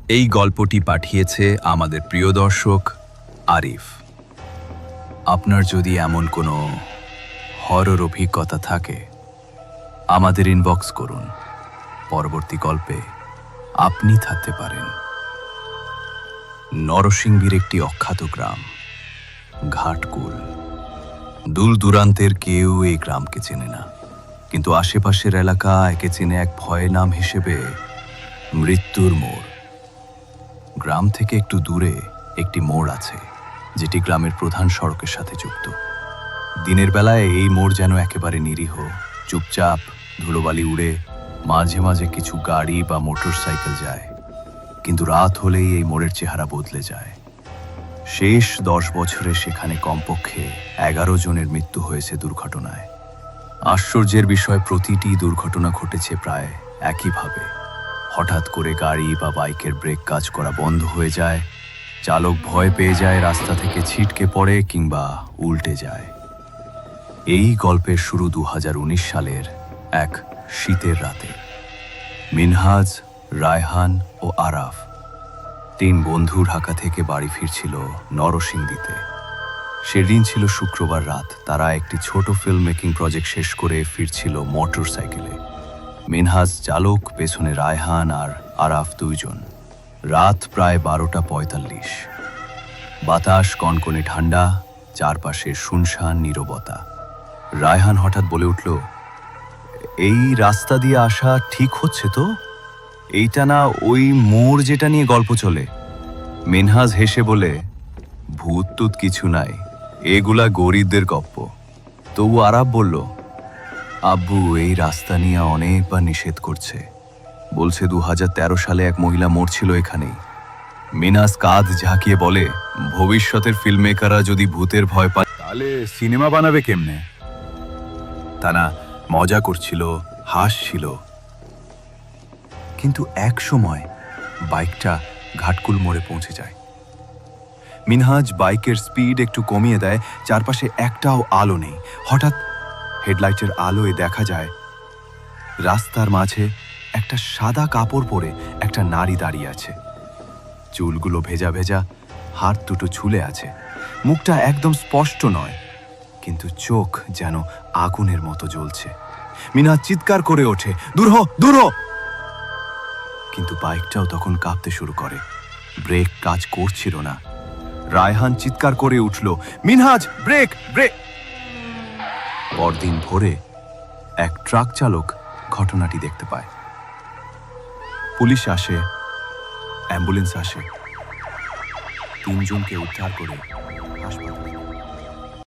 এই গল্পটি পাঠিয়েছে আমাদের প্রিয় দর্শক আরিফ। আপনার যদি এমন কোনো হরর অভিজ্ঞতা থাকে আমাদের ইনবক্স করুন। পরবর্তী গল্পে আপনি থাকতে পারেন। নরসিংদীর একটি অখ্যাত গ্রাম ঘাটকুল। দূর দূরান্তের কেউ এই গ্রামকে চেনে না, কিন্তু আশেপাশের এলাকা একে চেনে এক ভয়ের নাম হিসেবে মৃত্যুর মোড়। গ্রাম থেকে একটু দূরে একটি মোড় আছে, যেটি গ্রামের প্রধান সড়কের সাথে যুক্ত। দিনের বেলায় এই মোড় যেন একেবারে নিরীহ, চুপচাপ, ধুলোবালি উড়ে, মাঝে মাঝে কিছু গাড়ি বা মোটর সাইকেল যায়। কিন্তু রাত হলেই এই মোড়ের চেহারা বদলে যায়। শেষ 10 বছরে সেখানে কমপক্ষে 11 জনের মৃত্যু হয়েছে দুর্ঘটনায়। আশ্চর্যের বিষয়, প্রতিটি দুর্ঘটনা ঘটেছে প্রায় একইভাবে। হঠাৎ করে গাড়ি বা বাইকের ব্রেক কাজ করা বন্ধ হয়ে যায়, চালক ভয় পেয়ে যায়, রাস্তা থেকে ছিটকে পড়ে কিংবা উল্টে যায়। এই গল্পের শুরু 2019 সালের এক শীতের রাতে। মিনহাজ, রায়হান ও আরাফ 3 বন্ধু ঢাকা থেকে বাড়ি ফিরছিল নরসিংদীতে। সেদিন ছিল শুক্রবার রাত। তারা একটি ছোট ফিল্ম মেকিং প্রজেক্ট শেষ করে ফিরছিল মোটর সাইকেলে। মিনহাজ চালক, পেছনে রায়হান আর আরাফ 2 জন। রাত প্রায় 12:45। বাতাস কনকনে ঠান্ডা, চারপাশে শুনশান নীরবতা। রায়হান হঠাৎ বলে উঠল, এই রাস্তা দিয়ে আসা ঠিক হচ্ছে তো? এইটা না ওই মোড় যেটা নিয়ে গল্প চলে? মিনহাজ হেসে বলে, ভূত টুত কিছু নাই, এগুলা গরিবদের গপ্প। তবু আরাফ বলল, আব্বু এই রাস্তা নিয়ে অনেকবার নিষেধ করছে, বলছে 2013 সালে এক মহিলা মরছিল এখানেই। মিনহাজ কাঁধ ঝাঁকিয়ে বলে, ভবিষ্যতের ফিল্ম মেকাররা যদি ভূতের ভয় পায় তাহলে সিনেমা বানাবে কেমনে? তারা মজা করছিল, হাসছিল। কিন্তু এক সময় বাইকটা ঘাটকুল মোড়ে পৌঁছে যায়। মিনহাজ বাইকের স্পিড একটু কমিয়ে দেয়। চারপাশে একটাও আলো নেই। হঠাৎ হেডলাইটের আলোয় দেখা যায় রাস্তার মাঝে একটা সাদা কাপড় পরে একটা নারী দাঁড়িয়ে আছে। চুলগুলো ভেজা ভেজা, হাত দুটো ঝুলে আছে। মুখটা একদম স্পষ্ট নয়, কিন্তু চোখ যেন আগুনের মতো জ্বলছে। মিনহাজ চিৎকার করে ওঠে, দূর হ, দূর হ! কিন্তু বাইকটাও তখন কাঁপতে শুরু করে। ব্রেক কাজ করছিল না। রায়হান চিৎকার করে উঠল, মিনহাজ ব্রেক, ব্রেক! পরদিন ভোরে এক ট্রাক চালক ঘটনাটি দেখতে পায়। পুলিশ আসে, অ্যাম্বুলেন্স আসে, 3 জনকে উদ্ধার করে হাসপাতালে